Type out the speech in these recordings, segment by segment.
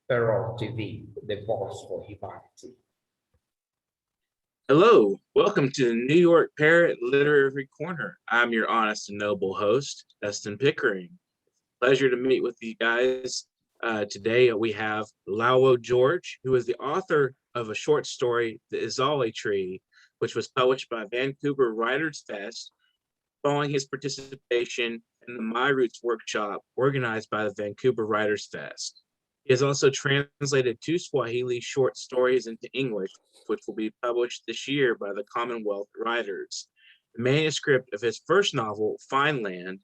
Parrot TV, the voice for humanity. Hello, welcome to the New York Parrot Literary Corner. I'm your honest and noble host, Dustin Pickering. Pleasure to meet with you guys. Today we have Lauwo George, who is the author of a short story, The Izale Tree, which was published by Vancouver Writers Fest following his participation in the My Roots workshop organized by the Vancouver Writers Fest. He has also translated 2 Swahili short stories into English, which will be published this year by the Commonwealth Writers. The manuscript of his first novel, Fine Land,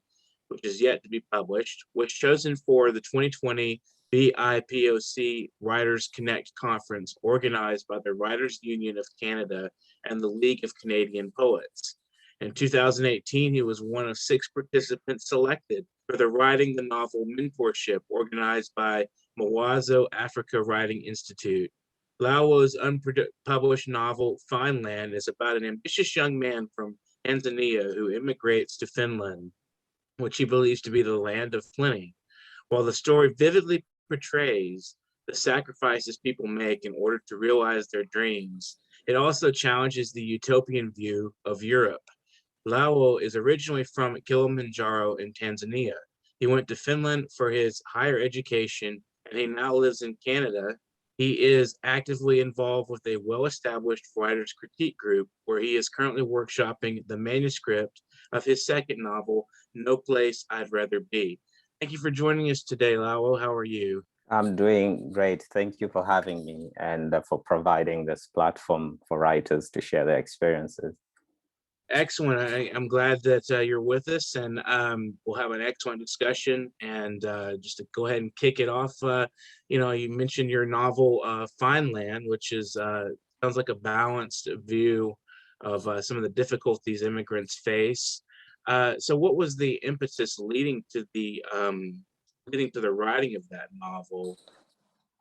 which is yet to be published, was chosen for the 2020 BIPOC Writers Connect conference organized by the Writers Union of Canada and the League of Canadian Poets. In 2018, he was one of 6 participants selected for the Writing the Novel Mentorship organized by Mawazo Africa Writing Institute. Lauwo's unpublished novel, Fine Land, is about an ambitious young man from Tanzania who immigrates to Finland, which he believes to be the land of plenty. While the story vividly portrays the sacrifices people make in order to realize their dreams, it also challenges the utopian view of Europe. Lauwo is originally from Kilimanjaro in Tanzania. He went to Finland for his higher education, and he now lives in Canada. He is actively involved with a well-established writers' critique group where he is currently workshopping the manuscript of his second novel, No Place I'd Rather Be. Thank you for joining us today, Lauwo. How are you? I'm doing great. Thank you for having me and for providing this platform for writers to share their experiences. Excellent. I'm glad that you're with us, and we'll have an excellent discussion. And just to go ahead and kick it off, you mentioned your novel Fine Land, which is sounds like a balanced view of some of the difficulties immigrants face. So what was the impetus leading to the writing of that novel?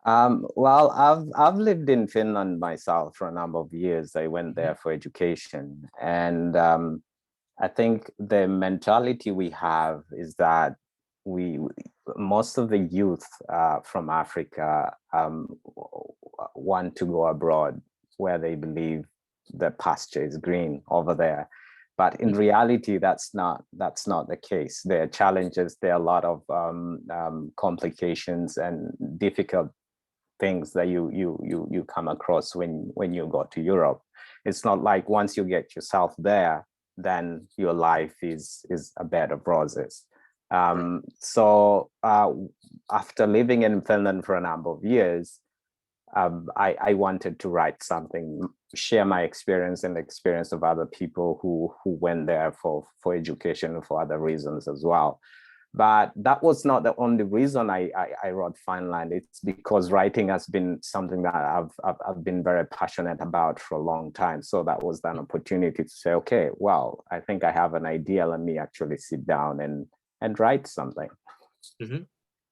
Well, I've lived in Finland myself for a number of years. I went there for education, and I think the mentality we have is that most of the youth from Africa want to go abroad where they believe the pasture is green over there. But in reality, that's not the case. There are challenges. There are a lot of complications and difficult things that you come across when you go to Europe. It's not like once you get yourself there, then your life is a bed of roses. So after living in Finland for a number of years, I wanted to write something, share my experience and the experience of other people who went there for education and for other reasons as well. But that was not the only reason I wrote Fine Land. It's because writing has been something that I've been very passionate about for a long time. So that was an opportunity to say, okay, well, I think I have an idea. Let me actually sit down and write something. Mm-hmm.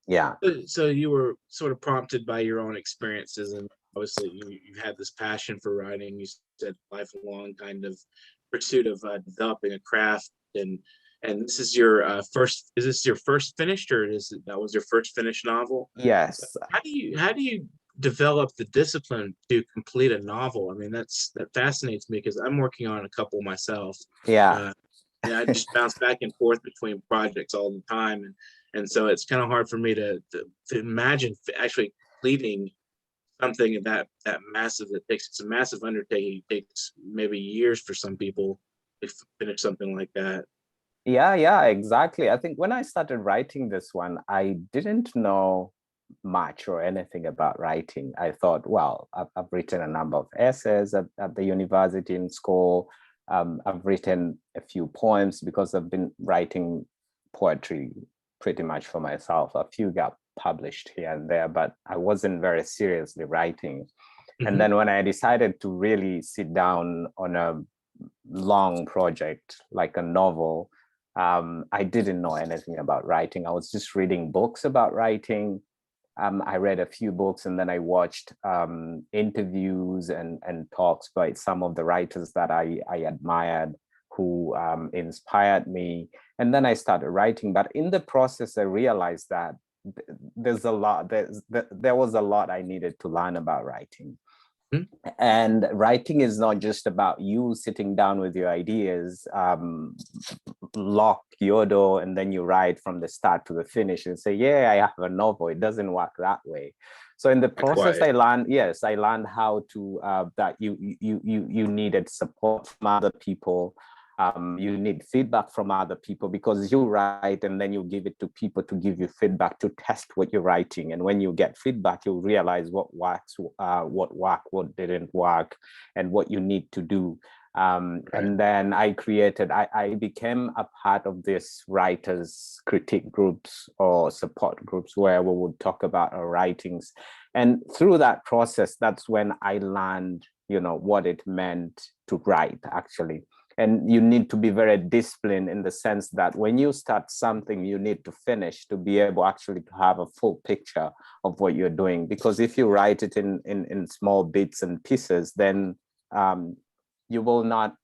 Yeah. So you were sort of prompted by your own experiences, and obviously you had this passion for writing. You said lifelong kind of pursuit of developing a craft, and this is your first. Is this your first finished, or that was your first finished novel? Yes. How do you develop the discipline to complete a novel? I mean, that fascinates me because I'm working on a couple myself. Yeah. I just bounce back and forth between projects all the time, and so it's kind of hard for me to imagine actually completing something that massive. It's a massive undertaking. It takes maybe years for some people to finish something like that. Yeah, exactly. I think when I started writing this one, I didn't know much or anything about writing. I thought, well, I've written a number of essays at the university in school. I've written a few poems because I've been writing poetry pretty much for myself. A few got published here and there, but I wasn't very seriously writing. Mm-hmm. And then when I decided to really sit down on a long project like a novel, I didn't know anything about writing. I was just reading books about writing. I read a few books, and then I watched interviews and talks by some of the writers that I admired, who inspired me. And then I started writing. But in the process, I realized that there's a lot, there was a lot I needed to learn about writing. Hmm. And writing is not just about you sitting down with your ideas, lock your door, and then you write from the start to the finish and say, yeah, I have a novel. It doesn't work that way. So in the process, I learned how to, that you needed support from other people. You need feedback from other people, because you write and then you give it to people to give you feedback, to test what you're writing. And when you get feedback, you realize what works, what worked, what didn't work, and what you need to do. And then I became a part of this writers critique groups or support groups where we would talk about our writings. And through that process, that's when I learned, what it meant to write, actually. And you need to be very disciplined in the sense that when you start something, you need to finish to be able actually to have a full picture of what you're doing. Because if you write it in small bits and pieces, then you will not,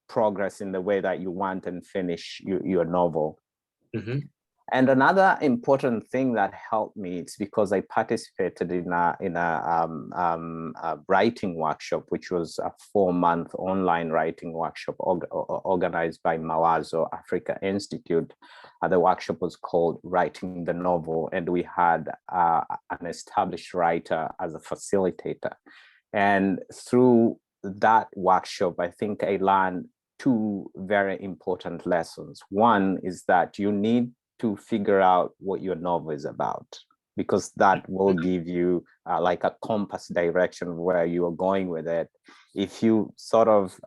progress in the way that you want and finish your novel. Mm-hmm. And another important thing that helped me, it's because I participated in a writing workshop, which was a 4-month online writing workshop organized by Mawazo Africa Institute. The workshop was called Writing the Novel, and we had an established writer as a facilitator. And through that workshop, I think I learned 2 very important lessons. One is that you need to figure out what your novel is about, because that will give you like a compass direction where you are going with it. If you sort of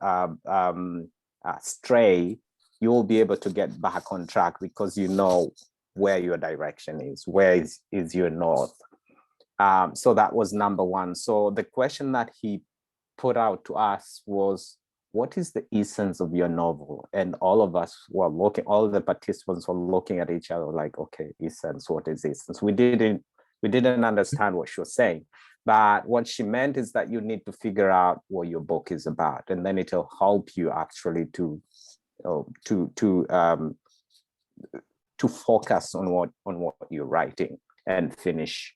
stray, you will be able to get back on track, because you know where your direction is, where is your north. So that was number one. So the question that he put out to us was, what is the essence of your novel? And all of us were looking, all the participants were looking at each other like, okay, essence, what is essence? We didn't understand what she was saying. But what she meant is that you need to figure out what your book is about, and then it'll help you actually to focus on what you're writing and finish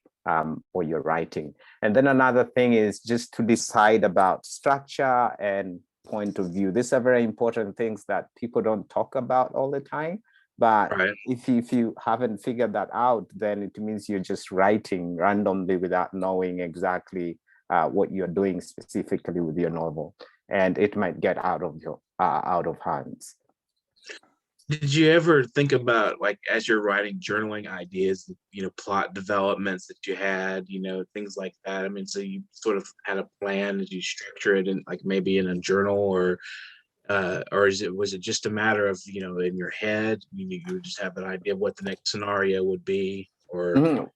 what you're writing. And then another thing is just to decide about structure and point of view. These are very important things that people don't talk about all the time. But if you haven't figured that out, then it means you're just writing randomly without knowing exactly what you're doing specifically with your novel, and it might get out of hands. Did you ever think about, like, as you're writing, journaling ideas, plot developments that you had, things like that? I mean, so you sort of had a plan. Did you structure it in, like, maybe in a journal, or was it just a matter of, in your head, you just have an idea of what the next scenario would be? Or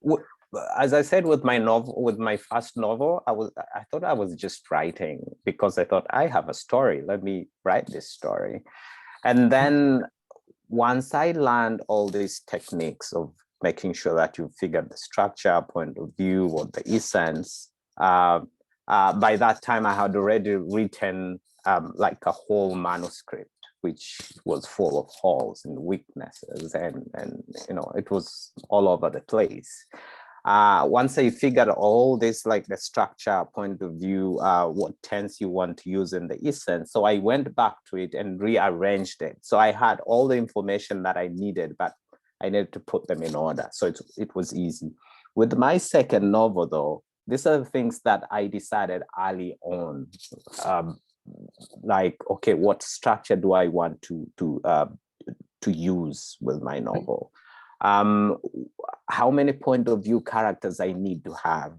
as I said, with my first novel, I thought I was just writing because I thought, I have a story, let me write this story. And then once I learned all these techniques of making sure that you figure the structure, point of view, or the essence, by that time I had already written like a whole manuscript, which was full of holes and weaknesses, and it was all over the place. Once I figured all this, like the structure, point of view, what tense you want to use in the essence, so I went back to it and rearranged it. So I had all the information that I needed, but I needed to put them in order. So it was easy. With my second novel, though, these are the things that I decided early on. Like, okay, what structure do I want to use with my novel? How many point of view characters I need to have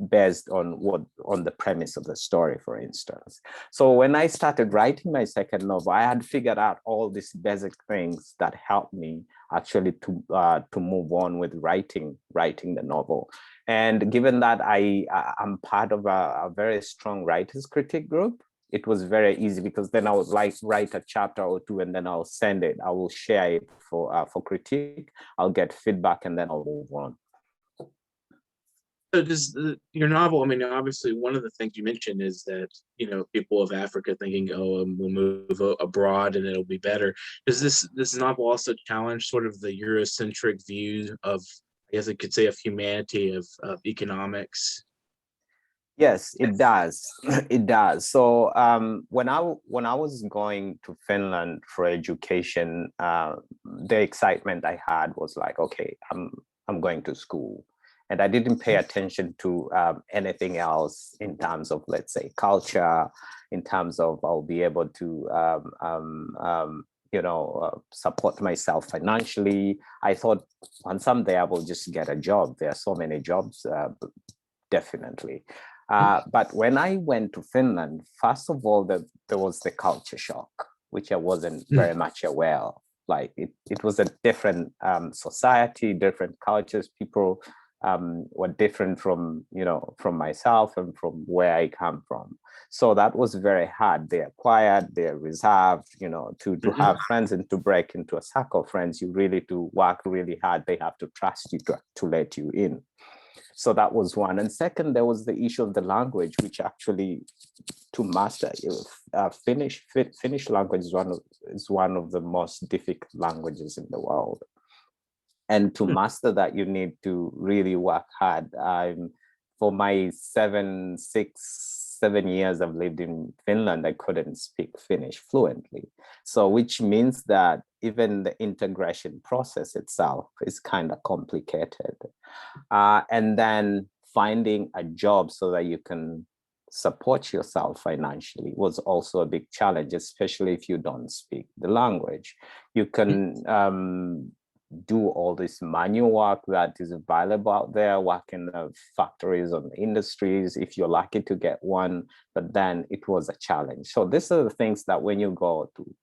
based on the premise of the story, for instance. So when I started writing my second novel, I had figured out all these basic things that helped me actually to move on with writing the novel. And given that I'm part of a very strong writers critique group, it was very easy, because then I would write a chapter or two, and then I'll send it. I will share it for critique. I'll get feedback, and then I'll move on. So does your novel, I mean, obviously one of the things you mentioned is that, people of Africa thinking, oh, we'll move abroad and it'll be better. Does this novel also challenge sort of the Eurocentric view of, I guess I could say, of humanity, of economics? Yes, it does. It does. So when I was going to Finland for education, the excitement I had was like, okay, I'm going to school, and I didn't pay attention to anything else in terms of, let's say, culture, in terms of I'll be able to support myself financially. I thought once I'm there, I will just get a job. There are so many jobs, definitely. But when I went to Finland, first of all, there was the culture shock, which I wasn't very much aware of. Like it was a different society, different cultures. People were different from myself and from where I come from. So that was very hard. They're quiet, they're reserved, to have friends and to break into a circle of friends, you really do work really hard. They have to trust you to let you in. So that was one. And second, there was the issue of the language, which actually to master Finnish language is one of the most difficult languages in the world. And to master that, you need to really work hard. For my 7 years I've lived in Finland, I couldn't speak Finnish fluently. So which means that even the integration process itself is kind of complicated. And then finding a job so that you can support yourself financially was also a big challenge, especially if you don't speak the language. You can do all this manual work that is available out there, work in the factories or the industries, if you're lucky to get one, but then it was a challenge. So these are the things that when you go to,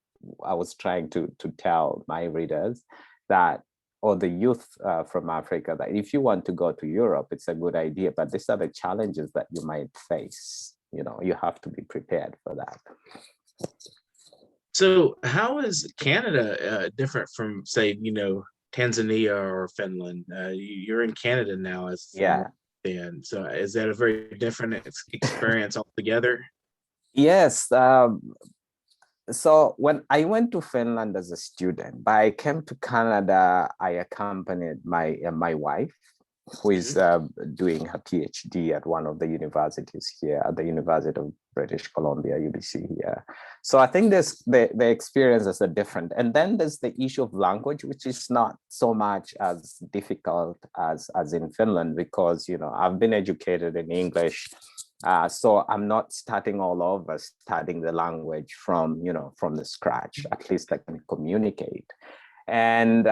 I was trying to tell my readers that, or the youth from Africa, that if you want to go to Europe, it's a good idea, but these are the challenges that you might face. You have to be prepared for that. So how is Canada different from, say, Tanzania or Finland? You're in Canada now, as and so is that a very different experience altogether? Yes. So when I went to Finland as a student, but I came to Canada, I accompanied my wife, who is doing her PhD at one of the universities here, at the University of British Columbia, UBC here. So I think the experiences are different. And then there's the issue of language, which is not so much as difficult as in Finland, because, I've been educated in English. So I'm not starting all over, studying the language from the scratch. At least I can communicate. And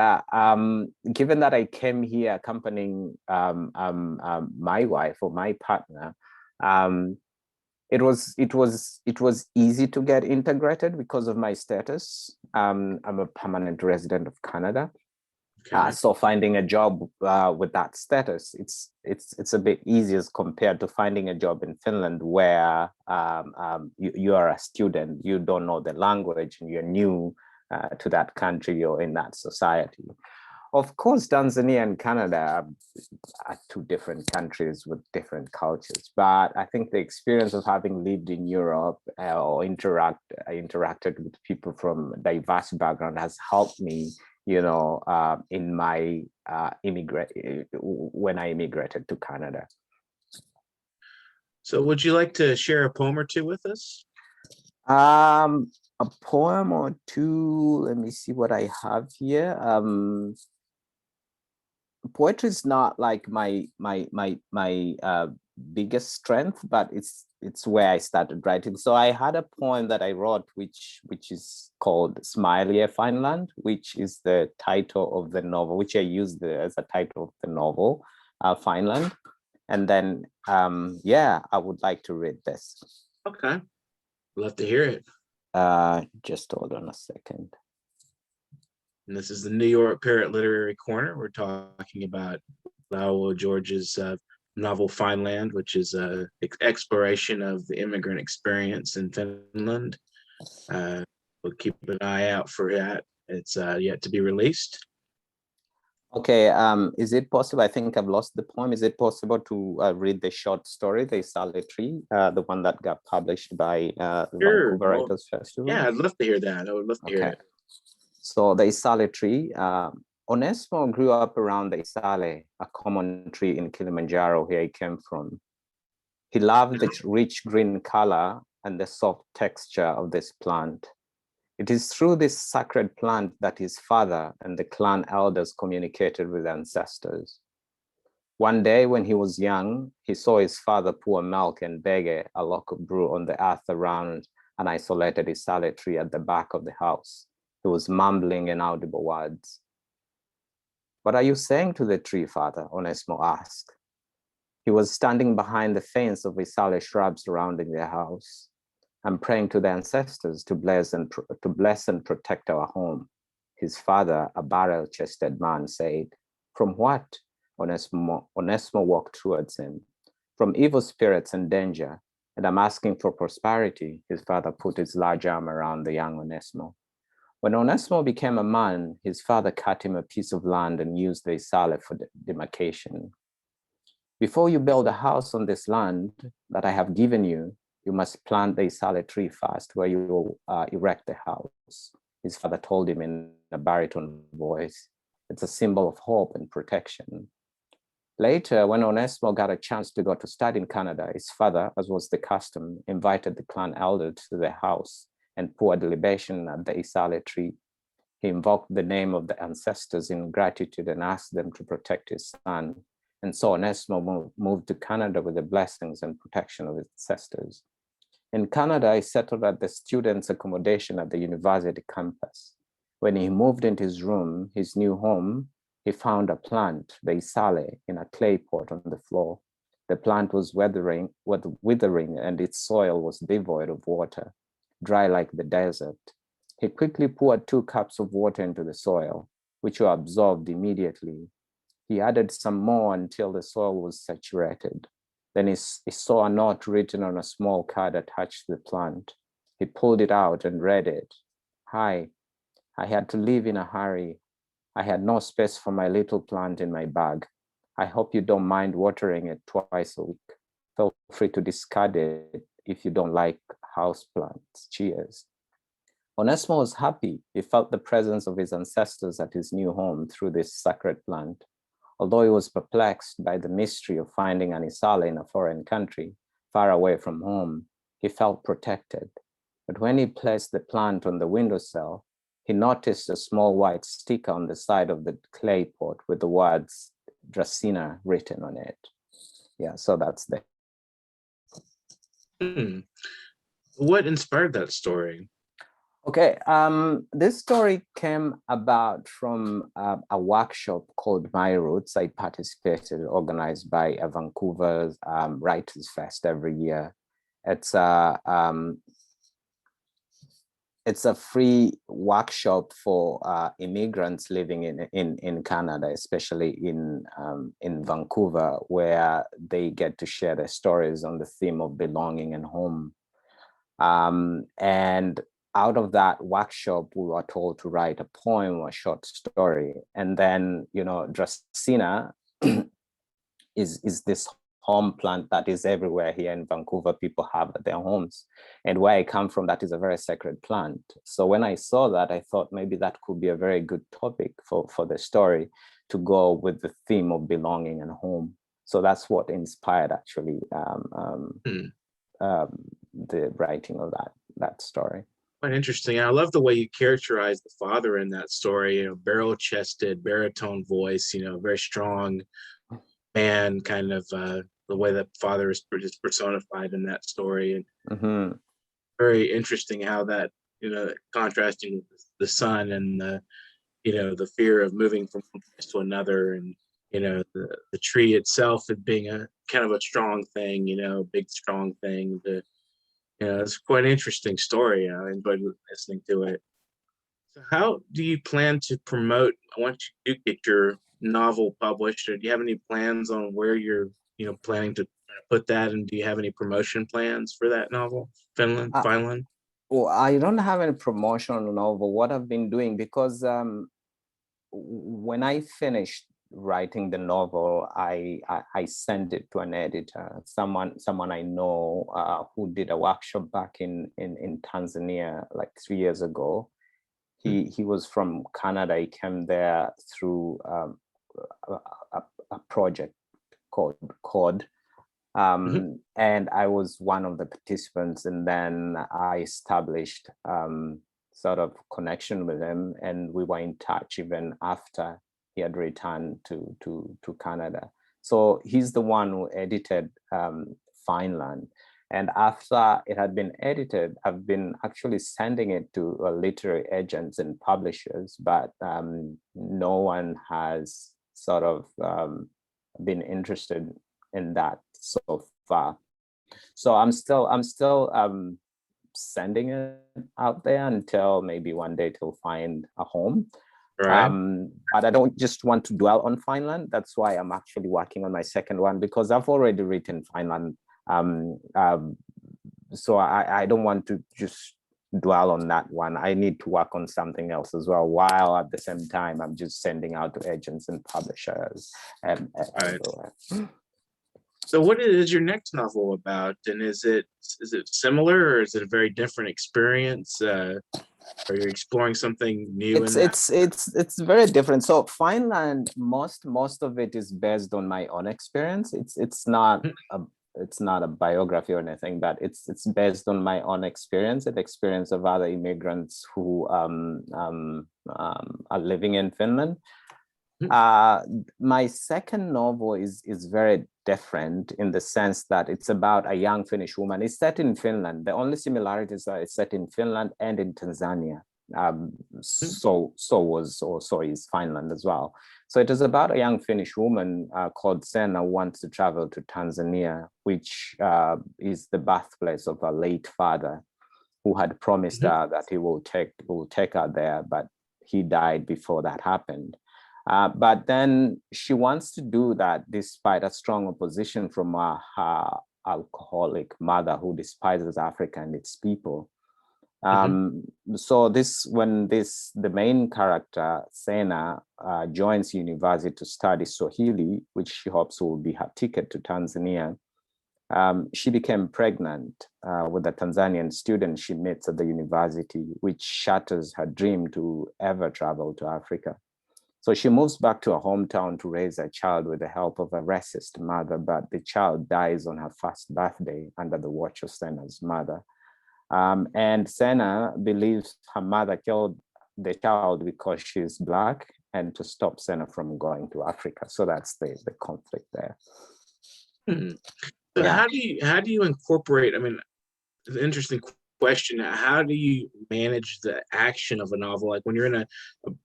given that I came here accompanying my wife or my partner, it was easy to get integrated because of my status. I'm a permanent resident of Canada. Okay. So finding a job with that status, it's a bit easier compared to finding a job in Finland, where you are a student, you don't know the language, and you're new to that country or in that society. Of course, Tanzania and Canada are two different countries with different cultures, but I think the experience of having lived in Europe or interacted with people from diverse background has helped me, in my when I immigrated to Canada. So would you like to share a poem or two with us? A poem or two. Let me see what I have here. Poetry is not like my biggest strength, but it's where I started writing. So I had a poem that I wrote, which is called "Smiley Finland," which is the title of the novel, which I used as a title of the novel, Finland. And then, I would like to read this. Okay, love to hear it. Just hold on a second. And this is the New York Parrot Literary Corner. We're talking about Lauwo George's novel Finland, which is an exploration of the immigrant experience in Finland. We'll keep an eye out for that. It's yet to be released. Okay, is it possible? I think I've lost the poem. Is it possible to read the short story, The Salad Tree, the one that got published by the Sure. Vancouver Well, Writers Festival? yeah, I'd love to hear that. I would love to hear Okay. it. So the Isale tree, Onesmo grew up around the Isale, a common tree in Kilimanjaro, where he came from. He loved the rich green color and the soft texture of this plant. It is through this sacred plant that his father and the clan elders communicated with ancestors. One day when he was young, he saw his father pour milk and beg a lock of brew on the earth around an isolated Isale tree at the back of the house. He was mumbling inaudible words. "What are you saying to the tree, father?" Onesmo asked. He was standing behind the fence of Isale shrubs surrounding their house. "I'm praying to the ancestors to bless and protect our home," his father, a barrel-chested man, said. "From what?" Onesmo walked towards him. "From evil spirits and danger, and I'm asking for prosperity," his father put his large arm around the young Onesmo. When Onesmo became a man, his father cut him a piece of land and used the Isale for demarcation. "Before you build a house on this land that I have given you, you must plant the Isale tree first, where you will erect the house," his father told him in a baritone voice. "It's a symbol of hope and protection." Later, when Onesmo got a chance to go to study in Canada, his father, as was the custom, invited the clan elder to their house and poured libation at the Isale tree. He invoked the name of the ancestors in gratitude and asked them to protect his son. And so Onesmo moved to Canada with the blessings and protection of his ancestors. In Canada, he settled at the students' accommodation at the university campus. When he moved into his room, his new home, he found a plant, the Isale, in a clay pot on the floor. The plant was withering, and its soil was devoid of water, dry like the desert. He quickly poured 2 cups of water into the soil, which were absorbed immediately. He added some more until the soil was saturated. Then he saw a note written on a small card attached to the plant. He pulled it out and read it. "Hi, I had to leave in a hurry. I had no space for my little plant in my bag. I hope you don't mind watering it twice a week. Feel free to discard it if you don't like houseplants. Cheers." Onesmo was happy. He felt the presence of his ancestors at his new home through this sacred plant. Although he was perplexed by the mystery of finding an Isale in a foreign country, far away from home, he felt protected. But when he placed the plant on the windowsill, he noticed a small white sticker on the side of the clay pot with the words Dracena written on it. Yeah, so that's the. What inspired that story? Okay, this story came about from a workshop called My Roots. I participated, organized by a Vancouver Writers Fest every year. It's a free workshop for immigrants living in Canada, especially in Vancouver, where they get to share their stories on the theme of belonging and home. And out of that workshop, we were told to write a poem or a short story. And then, Dracena is this home plant that is everywhere here in Vancouver. People have at their homes. And where I come from, that is a very sacred plant. So when I saw that, I thought maybe that could be a very good topic for the story, to go with the theme of belonging and home. So that's what inspired actually the writing of that story. Quite interesting. I love the way you characterize the father in that story. Barrel-chested, baritone voice. Very strong man. Kind of the way that father is personified in that story, and very interesting how that contrasting the son and the fear of moving from one place to another, and the tree itself as being a kind of a strong thing. Big strong thing. It's quite an interesting story. I enjoyed listening to it. So how do you plan to promote, once you do get your novel published, or do you have any plans on where you're, planning to put that? And do you have any promotion plans for that novel, Finland? Well, I don't have any promotional novel. What I've been doing, because when I finished writing the novel, I sent it to an editor, someone I know who did a workshop back in Tanzania like 3 years ago. He was from Canada. He came there through a project called COD. And I was one of the participants, and then I established sort of connection with him, and we were in touch even after he had returned to Canada. So he's the one who edited Fineland. And after it had been edited, I've been actually sending it to literary agents and publishers, but no one has sort of been interested in that so far. So I'm still sending it out there until maybe one day it'll find a home. Right. But I don't just want to dwell on Fineland. That's why I'm actually working on my second one, because I've already written Fineland. So I don't want to just dwell on that one. I need to work on something else as well, while at the same time I'm just sending out to agents and publishers. Right. So what is your next novel about? And is it similar, or is it a very different experience? Are you exploring something new? It's very different. So Fineland, most of it is based on my own experience. It's not a biography or anything, but it's based on my own experience and experience of other immigrants who are living in Finland. My second novel is very different in the sense that it's about a young Finnish woman. It's set in Finland. The only similarities are it's set in Finland and in Tanzania. So is Finland as well. So it is about a young Finnish woman called Sena, who wants to travel to Tanzania, which is the birthplace of her late father, who had promised her that he will take her there, but he died before that happened. But then she wants to do that despite a strong opposition from her alcoholic mother, who despises Africa and its people. So the main character, Sena, joins university to study Swahili, which she hopes will be her ticket to Tanzania. She became pregnant with a Tanzanian student she meets at the university, which shatters her dream to ever travel to Africa. So she moves back to her hometown to raise a child with the help of a racist mother, but the child dies on her first birthday under the watch of Sena's mother. And Sena believes her mother killed the child because she's Black and to stop Sena from going to Africa. So that's the conflict there. So how do you incorporate, I mean, it's an interesting question. How do you manage the action of a novel? Like when you're in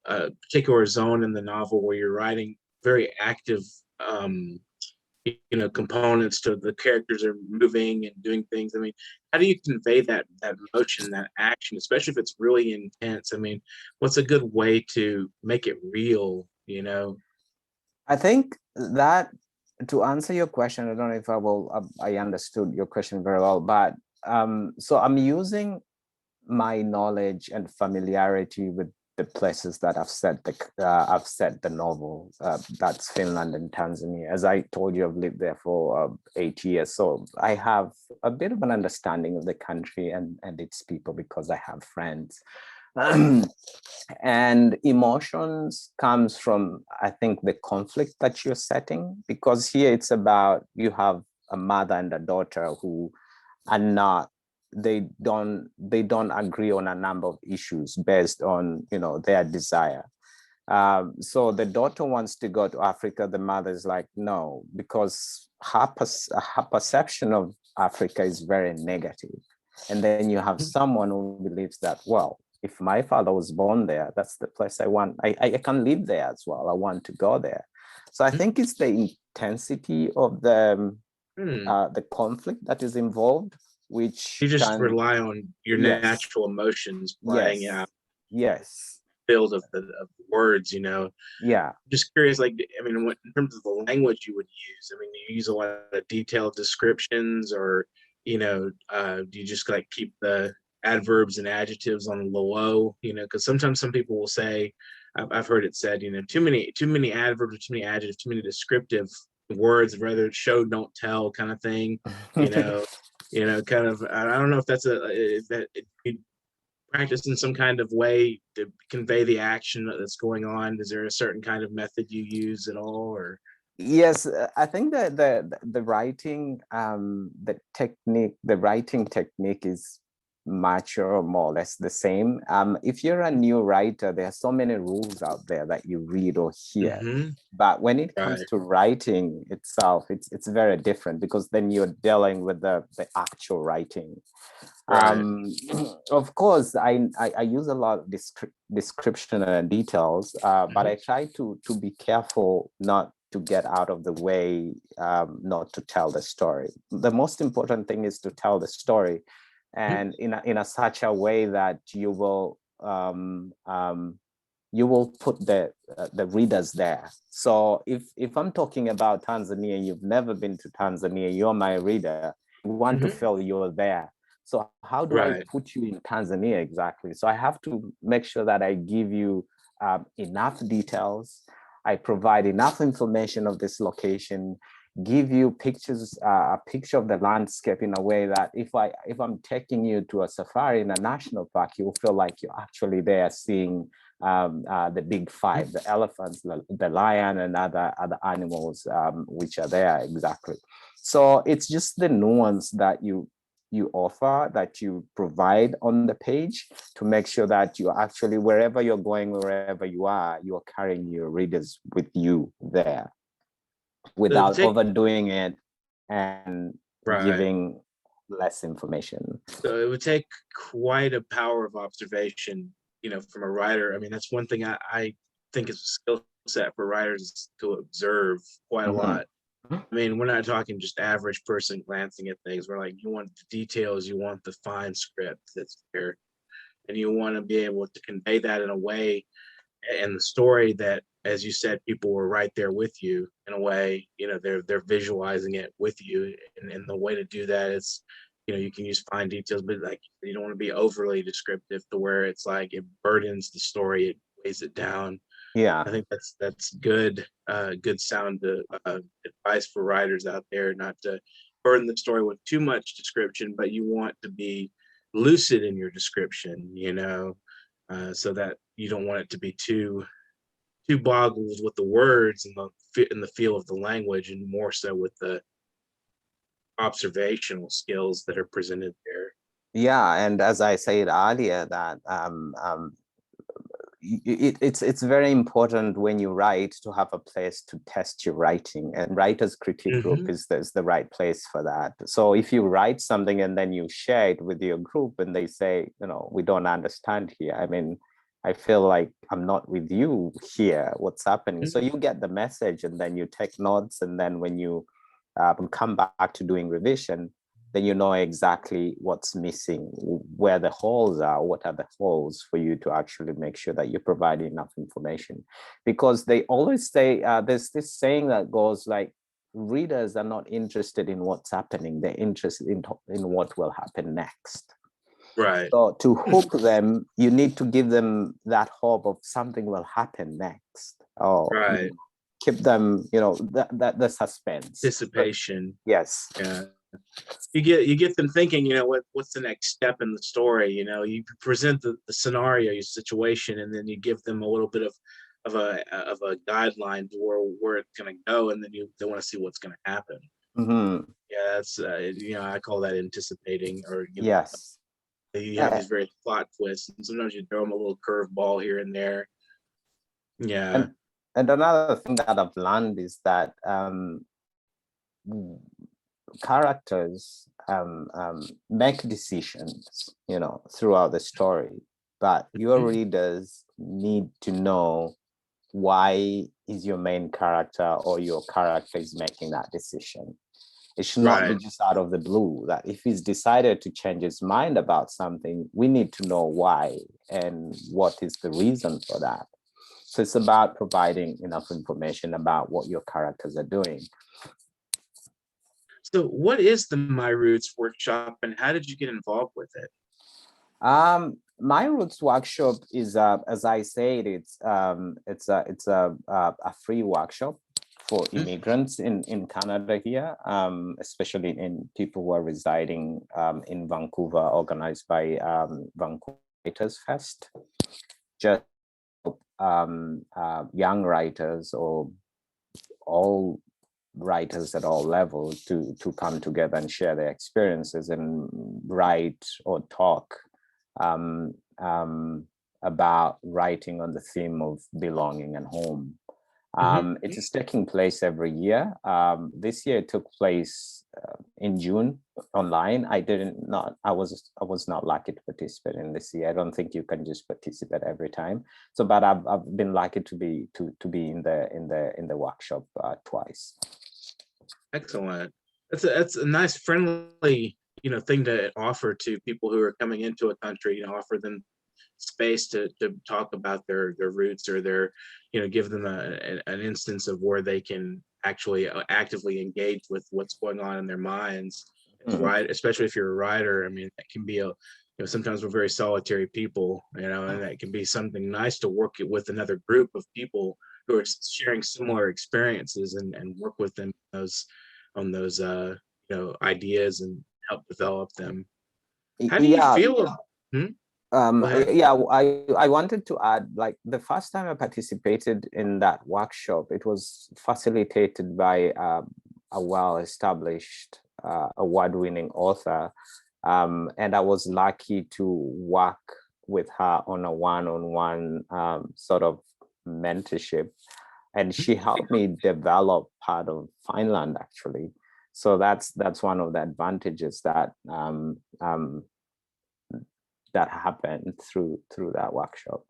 a particular zone in the novel where you're writing very active, components to the characters are moving and doing things. I mean, how do you convey that emotion, that action, especially if it's really intense? I mean, what's a good way to make it real, I think that, to answer your question, I don't know if I understood your question very well, but so I'm using my knowledge and familiarity with the places that I've set the novel. That's Finland and Tanzania. As I told you, I've lived there for 8 years, so I have a bit of an understanding of the country and its people because I have friends. And emotions comes from, I think, the conflict that you're setting, because here it's about, you have a mother and a daughter who are not, they don't agree on a number of issues based on their desire. So the daughter wants to go to Africa. The mother is like, no, because her perception of Africa is very negative. And then you have someone who believes that, well, if my father was born there, that's the place I want. I can live there as well. I want to go there. So I think it's the intensity of the conflict that is involved, which you just rely on your natural emotions playing out. Yes. Build of the words, Yeah. Just curious, like, I mean, in terms of the language you would use, I mean, do you use a lot of detailed descriptions, or do you just like keep the adverbs and adjectives on low, because sometimes some people will say, I've heard it said, too many adverbs, too many adjectives, too many descriptive words, rather show don't tell kind of thing. Kind of. I don't know if that's that you practice in some kind of way to convey the action that's going on. Is there a certain kind of method you use at all, or? Yes, I think that the writing the writing technique is much or more or less the same. If you're a new writer, there are so many rules out there that you read or hear. But when it comes to writing itself, it's very different, because then you're dealing with the actual writing. Of course, I use a lot of description and details, but I try to be careful not to get out of the way, not to tell the story. The most important thing is to tell the story, and in a such a way that you will put the readers there. So if I'm talking about Tanzania, you've never been to Tanzania, you're my reader, you want to feel you're there. So how do I put you in Tanzania exactly? So I have to make sure that I give you enough details. I provide enough information of this location, give you pictures, a picture of the landscape in a way that if I'm taking you to a safari in a national park, you will feel like you're actually there seeing the big five, the elephants, the lion, and other animals which are there exactly. So it's just the nuance that you offer, that you provide on the page, to make sure that you actually, wherever you're going, wherever you are carrying your readers with you there, without overdoing it and giving less information. So it would take quite a power of observation, from a writer. I mean, that's one thing I think is a skill set for writers, to observe quite a lot. I mean, we're not talking just average person glancing at things. We're like, you want the details, you want the fine script that's there, and you want to be able to convey that in a way, and the story that, as you said, people were right there with you in a way. They're visualizing it with you, and the way to do that is, you can use fine details, but like, you don't want to be overly descriptive to where it's like it burdens the story, it weighs it down. I think that's good sound advice for writers out there, not to burden the story with too much description, but you want to be lucid in your description, so that you don't want it to be too boggled with the words and the feel of the language, and more so with the observational skills that are presented there. And as I said earlier, that it's very important when you write to have a place to test your writing, and writers critique group is the right place for that. So if you write something and then you share it with your group and they say, we don't understand here, I mean, I feel like I'm not with you here, what's happening? So you get the message, and then you take notes, and then when you come back to doing revision, then you know exactly what's missing, where the holes are, what are the holes, for you to actually make sure that you provide enough information. Because they always say, there's this saying that goes like, readers are not interested in what's happening, they're interested in what will happen next. So to hook them, you need to give them that hope of something will happen next. Keep them, the suspense. Anticipation. Yes. Yeah. You get them thinking, what's the next step in the story? You present the scenario, your situation, and then you give them a little bit of a guideline to where it's going to go, and then they want to see what's going to happen. Yeah, that's I call that anticipating, or yes. You have these very plot twists, and sometimes you throw them a little curveball here and there. Yeah. And another thing that I've learned is that characters make decisions, throughout the story, but your readers need to know why is your main character or your character is making that decision. It should not be just out of the blue, that if he's decided to change his mind about something, we need to know why and what is the reason for that. So it's about providing enough information about what your characters are doing. So what is the My Roots workshop, and how did you get involved with it? My Roots workshop is, as I said, it's a free workshop for immigrants in Canada here, especially in people who are residing in Vancouver, organized by Vancouver Writers Fest. Just young writers or all writers at all levels to come together and share their experiences and write or talk about writing on the theme of belonging and home. It is taking place every year. This year it took place in June online. I was not lucky to participate in this year. I don't think you can just participate every time. So, but I've been lucky to be in the workshop twice. Excellent. That's a nice, friendly, thing to offer to people who are coming into a country. Offer them space to talk about their roots, or their, give them an instance of where they can actually actively engage with what's going on in their minds. Right, especially if you're a writer. I mean, that can be sometimes we're very solitary people, and that can be something nice to work with another group of people who are sharing similar experiences, and work with them on those ideas and help develop them. How do you feel? I wanted to add, like, the first time I participated in that workshop, it was facilitated by a well-established award-winning author, and I was lucky to work with her on a one-on-one sort of mentorship, and she helped me develop part of Finland, actually. So that's one of the advantages that that happened through that workshop.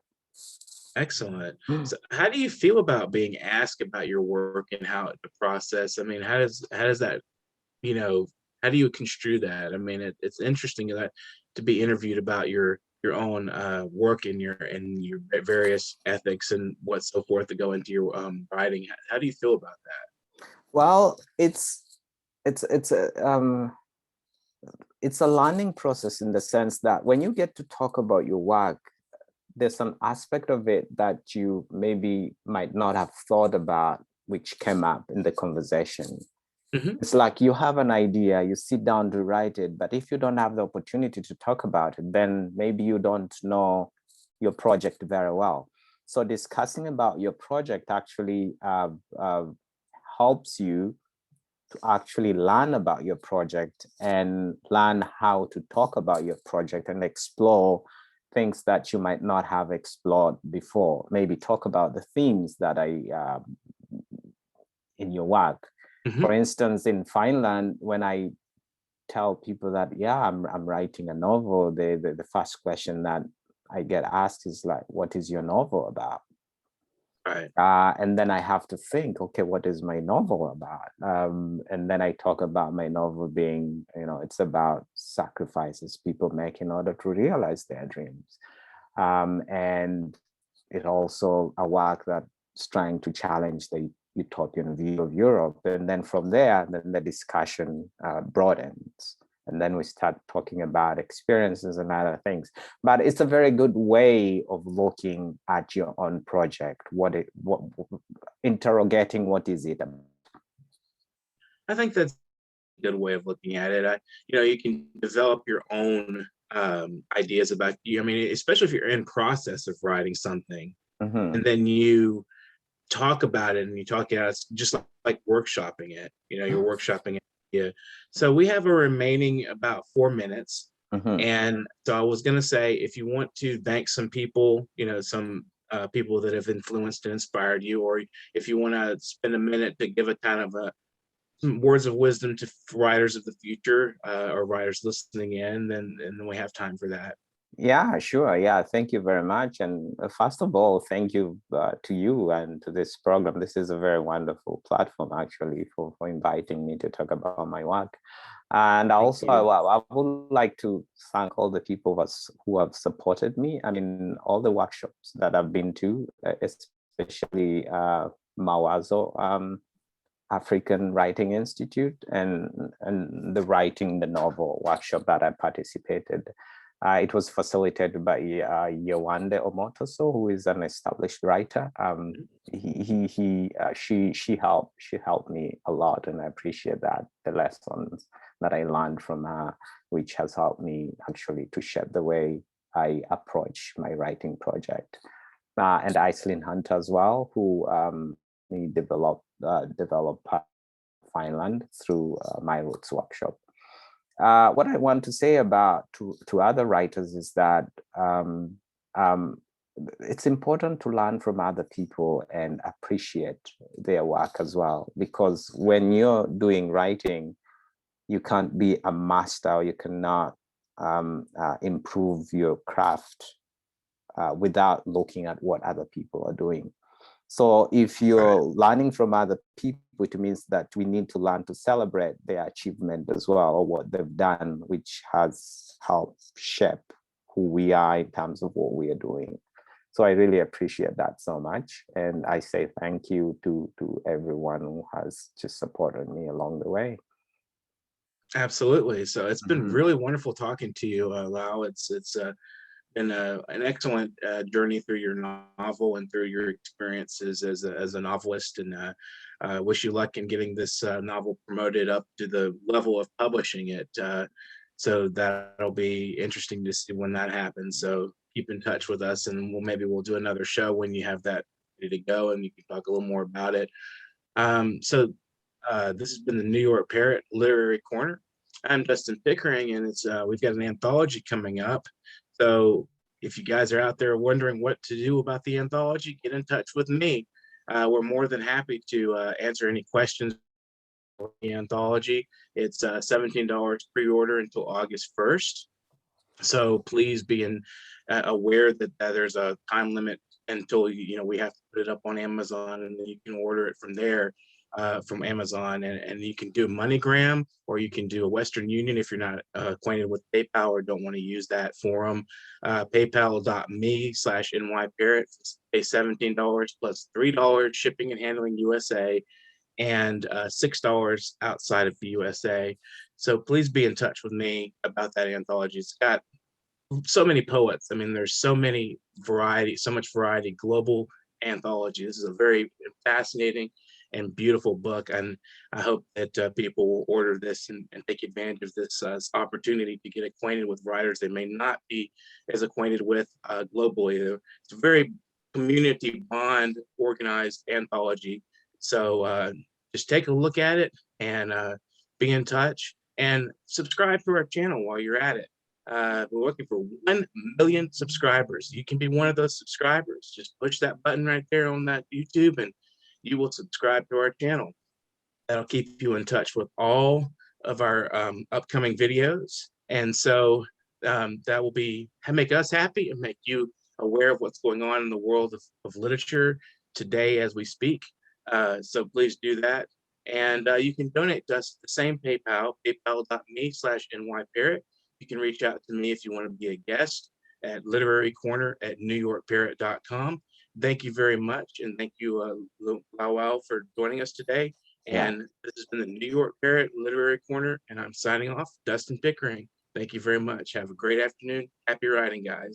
Excellent. So how do you feel about being asked about your work and how the process? I mean, how does that, how do you construe that? I mean, it's interesting that to be interviewed about your own work and your various ethics and what so forth that go into your writing. How do you feel about that? Well, it's a learning process, in the sense that when you get to talk about your work, there's an aspect of it that you maybe might not have thought about, which came up in the conversation. It's like you have an idea, you sit down to write it, but if you don't have the opportunity to talk about it, then maybe you don't know your project very well. So discussing about your project actually helps you to actually learn about your project and learn how to talk about your project and explore things that you might not have explored before. Maybe talk about the themes that in your work. For instance, in Finland, when I tell people that, I'm writing a novel, the first question that I get asked is like, what is your novel about? Right. And then I have to think, okay, what is my novel about? And then I talk about my novel being, it's about sacrifices people make in order to realize their dreams. And it also a work that's trying to challenge the utopian view of Europe. And then from there, then the discussion broadens. And then we start talking about experiences and other things. But it's a very good way of looking at your own project. Interrogating what is it about? I think that's a good way of looking at it. You can develop your own ideas about you. I mean, especially if you're in process of writing something, and then you talk about it and you talk it out. It's just like workshopping it. You're workshopping it. Yeah. So we have a remaining about 4 minutes. And so I was going to say, if you want to thank some people, some people that have influenced and inspired you, or if you want to spend a minute to give a kind of some words of wisdom to writers of the future, or writers listening in, then we have time for that. Yeah, sure. Yeah, thank you very much. And first of all, thank you to you and to this program. This is a very wonderful platform, actually, for inviting me to talk about my work. And also, I would like to thank all the people who have supported me. I mean, all the workshops that I've been to, especially Mawazo African Writing Institute, and the Writing the Novel workshop that I participated. It was facilitated by Yewande Omotoso, who is an established writer. She helped me a lot, and I appreciate that, the lessons that I learned from her, which has helped me actually to shape the way I approach my writing project. And Iceland Hunt as well, who we developed Finland through My Roots workshop. What I want to say about to other writers is that it's important to learn from other people and appreciate their work as well, because when you're doing writing, you can't be a master, or you cannot improve your craft without looking at what other people are doing. So if you're learning from other people, it means that we need to learn to celebrate their achievement as well, or what they've done, which has helped shape who we are in terms of what we are doing. So I really appreciate that so much. And I say thank you to everyone who has just supported me along the way. Absolutely. So it's been really wonderful talking to you, Lau. It's been an excellent journey through your novel and through your experiences as a novelist, and wish you luck in getting this novel promoted up to the level of publishing it. So that'll be interesting to see when that happens. So keep in touch with us, and maybe we'll do another show when you have that ready to go, and you can talk a little more about it. This has been the New York Parrot Literary Corner. I'm Dustin Pickering, and it's we've got an anthology coming up. So if you guys are out there wondering what to do about the anthology, get in touch with me. We're more than happy to answer any questions for the anthology. It's $17 pre-order until August 1st. So please be aware that there's a time limit until we have to put it up on Amazon, and then you can order it from there. From Amazon, and you can do MoneyGram, or you can do a Western Union if you're not acquainted with PayPal or don't want to use that forum. PayPal.me/NYParrot, pay $17 plus $3 shipping and handling USA, and $6 outside of the USA. So please be in touch with me about that anthology. It's got so many poets. I mean, there's so much variety, global anthology. This is a very fascinating and beautiful book, and I hope that people will order this and take advantage of this opportunity to get acquainted with writers they may not be as acquainted with globally. It's a very community bond organized anthology. So just take a look at it and be in touch, and subscribe to our channel while you're at it. We're looking for 1 million subscribers. You can be one of those subscribers. Just push that button right there on that YouTube, and you will subscribe to our channel. That'll keep you in touch with all of our upcoming videos. And so that will make us happy and make you aware of what's going on in the world of literature today as we speak. So please do that. And you can donate to us at the same PayPal, paypal.me/NYParrot. You can reach out to me if you want to be a guest at literarycorner@newyorkparrot.com. Thank you very much. And thank you, Lauwo, for joining us today. And this has been the New York Parrot Literary Corner, and I'm signing off, Dustin Pickering. Thank you very much. Have a great afternoon. Happy writing, guys.